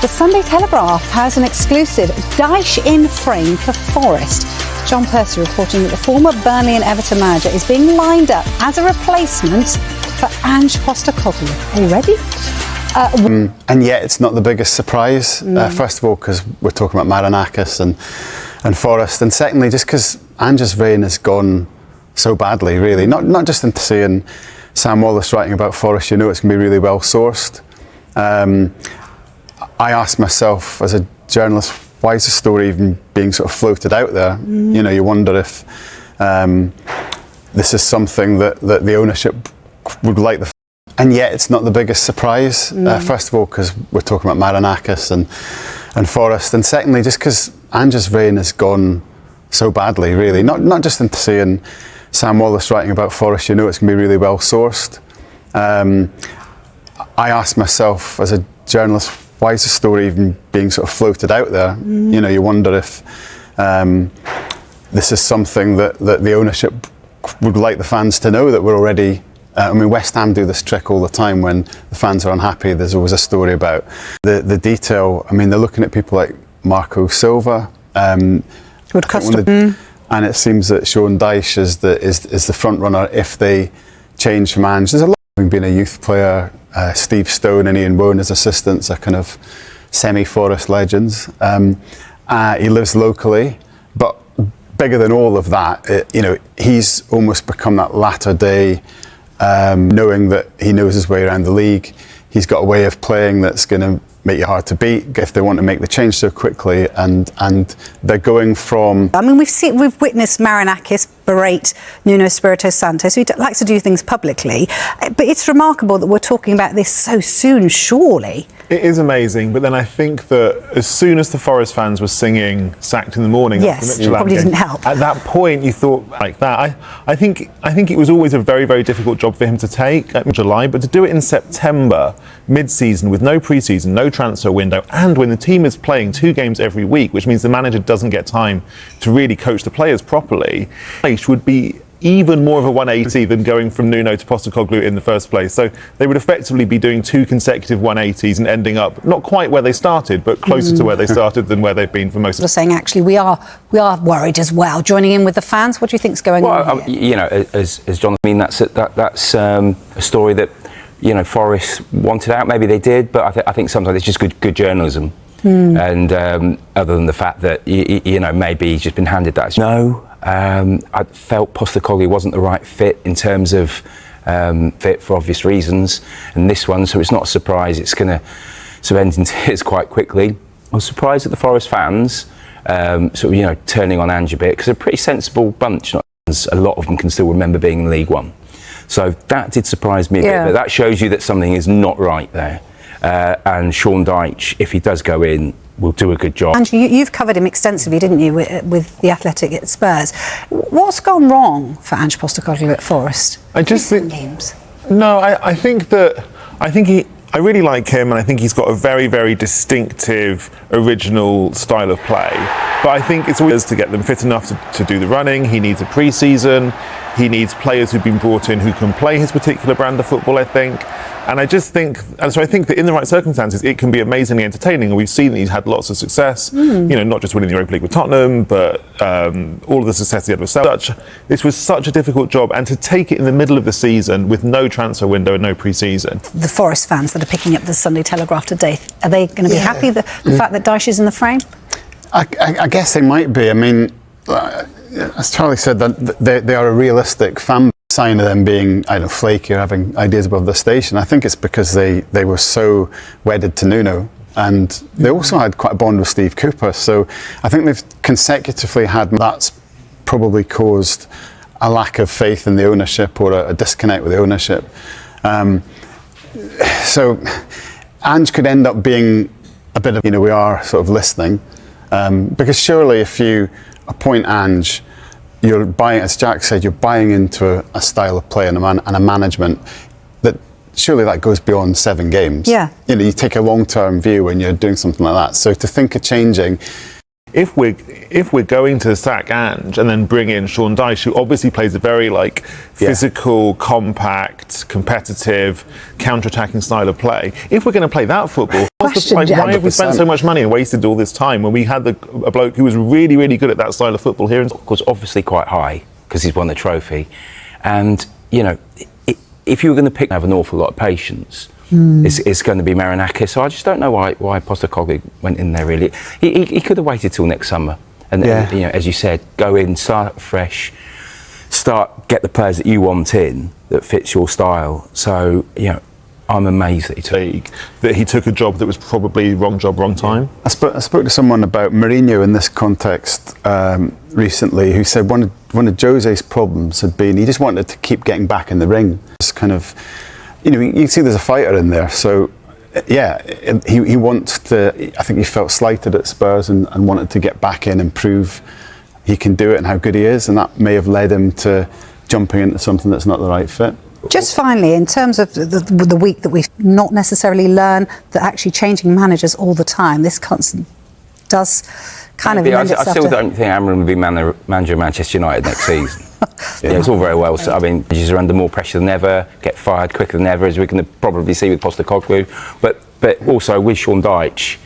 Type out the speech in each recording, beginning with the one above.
The Sunday Telegraph has an exclusive Dyche in frame for Forest. John Percy reporting that the former Burnley and Everton manager is being lined up as a replacement for Ange Postecoglou. Already? And yet it's not the biggest surprise. First of all, because we're talking about Marinakis and Forest, and secondly, just because Ange's reign has gone so badly, really. Not just in seeing Sam Wallace writing about Forest, you know it's going to be really well sourced. I asked myself as a journalist, why is the story even being sort of floated out there? You know, you wonder if this is something that the ownership would like. And yet it's not the biggest surprise. First of all, because we're talking about Marinakis and Forest, and secondly, just because Ange's reign has gone so badly, really. Not just in seeing Sam Wallace writing about Forest, you know it's going to be really well sourced. I asked myself as a journalist, why is the story even being sort of floated out there? You know, you wonder if this is something that the ownership would like the fans to know, that we're already. I mean, West Ham do this trick all the time when the fans are unhappy. There's always a story about the detail. I mean, they're looking at people like Marco Silva. Would custom. And it seems that Sean Dyche is the front runner if they change from Ange. There's a lot of being a youth player. Steve Stone and Ian Woan as assistants are kind of semi-Forest legends. He lives locally, but bigger than all of that, you know, he's almost become that latter day. Knowing that he knows his way around the league, he's got a way of playing that's going to make you hard to beat if they want to make the change so quickly, and they're going from. I mean, we've witnessed Marinakis berate Nuno Espirito Santo, so he likes to do things publicly. But it's remarkable that we're talking about this so soon. Surely it is amazing, but then I think that as soon as the Forest fans were singing "Sacked in the Morning," yes, it probably didn't help. At that point, you thought like that. I think it was always a very, very difficult job for him to take in July, but to do it in September, mid-season, with no pre-season, no transfer window, and when the team is playing 2 games every week, which means the manager doesn't get time to really coach the players properly, Dyche would be even more of a 180 than going from Nuno to Postecoglou in the first place. So they would effectively be doing 2 consecutive 180s and ending up not quite where they started, but closer to where they started than where they've been for most of the time. Saying actually we are worried as well. Joining in with the fans, what do you think's going on here? You know, as John, I mean, that's a story that, you know, Forest wanted out. Maybe they did, but I think sometimes it's just good journalism. And other than the fact that you know, maybe he's just been handed that. No. I felt Postecoglou wasn't the right fit in terms of fit for obvious reasons, and this one, so it's not a surprise it's going to sort of end in tears quite quickly. I was surprised at the Forest fans sort of, you know, turning on Ange a bit, because they're a pretty sensible bunch. A lot of them can still remember being in League One, so that did surprise me a bit. But that shows you that something is not right there. And Sean Dyche, if he does go in, will do a good job. Ange, you've covered him extensively, didn't you, with the Athletic at Spurs? What's gone wrong for Ange Postecoglou at Forest? I just think games. No, I really like him, and I think he's got a very, very distinctive, original style of play. But I think it's always to get them fit enough to do the running. He needs a pre-season. He needs players who've been brought in who can play his particular brand of football, I think. And I just think, and so I think that in the right circumstances, it can be amazingly entertaining. And we've seen that he's had lots of success, you know, not just winning the Europa League with Tottenham, but all of the success he had with Celtic. This was such a difficult job, and to take it in the middle of the season with no transfer window and no pre-season. The Forest fans that are picking up the Sunday Telegraph today, are they going to be happy the fact that Dyche is in the frame? I guess they might be. I mean, as Charlie said, that they are a realistic fan. Sign of them being, I don't know, flaky or having ideas above the station. I think it's because they were so wedded to Nuno, and they also had quite a bond with Steve Cooper. So I think they've consecutively had. That's probably caused a lack of faith in the ownership, or a disconnect with the ownership. So Ange could end up being a bit of, you know, we are sort of listening, because surely if you appoint Ange, you're buying, as Jack said, you're buying into a style of play and a management that surely that goes beyond 7 games. Yeah. You know, you take a long-term view when you're doing something like that. So to think of changing. If we're going to sack Ange and then bring in Sean Dyche, who obviously plays a very physical, compact, competitive, counter-attacking style of play, if we're going to play that football, question, Like, Jack. why have we spent so much money and wasted all this time when we had a bloke who was really, really good at that style of football here? Of course, obviously quite high because he's won the trophy, and you know, if you were going to pick, have an awful lot of patience. It's going to be Marinakis. So I just don't know why Postecoglou went in there. Really, he could have waited till next summer, and then, you know, as you said, go in, start fresh, get the players that you want in that fits your style. So you know, I'm amazed that he took a job that was probably wrong job, wrong time. I spoke to someone about Mourinho in this context recently, who said one of Jose's problems had been he just wanted to keep getting back in the ring. It's kind of, you know, you can see there's a fighter in there. So yeah, he wants to. I think he felt slighted at Spurs and wanted to get back in and prove he can do it and how good he is, and that may have led him to jumping into something that's not the right fit. Just finally, in terms of the week that we've not necessarily learned that actually changing managers all the time, this constant does kind of lend itself I still to... don't think Amram will be manager of Manchester United next season. Yeah, it's all very well. So, I mean, managers are under more pressure than ever, get fired quicker than ever, as we can probably see with Postecoglou. But also with Sean Dyche,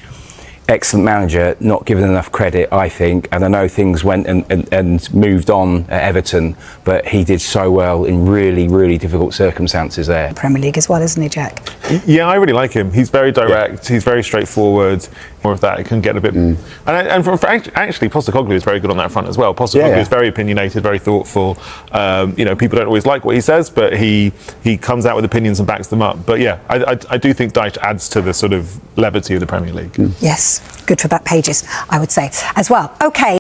excellent manager, not given enough credit, I think. And I know things went and moved on at Everton, but he did so well in really, really difficult circumstances there. Premier League as well, isn't he, Jack? Yeah, I really like him. He's very direct. He's very straightforward. More of that, it can get a bit. And actually, Postecoglou is very good on that front as well. Postecoglou is very opinionated, very thoughtful. You know, people don't always like what he says, but he comes out with opinions and backs them up. But yeah, I do think Dyche adds to the sort of levity of the Premier League. Yes, good for back pages, I would say as well. Okay.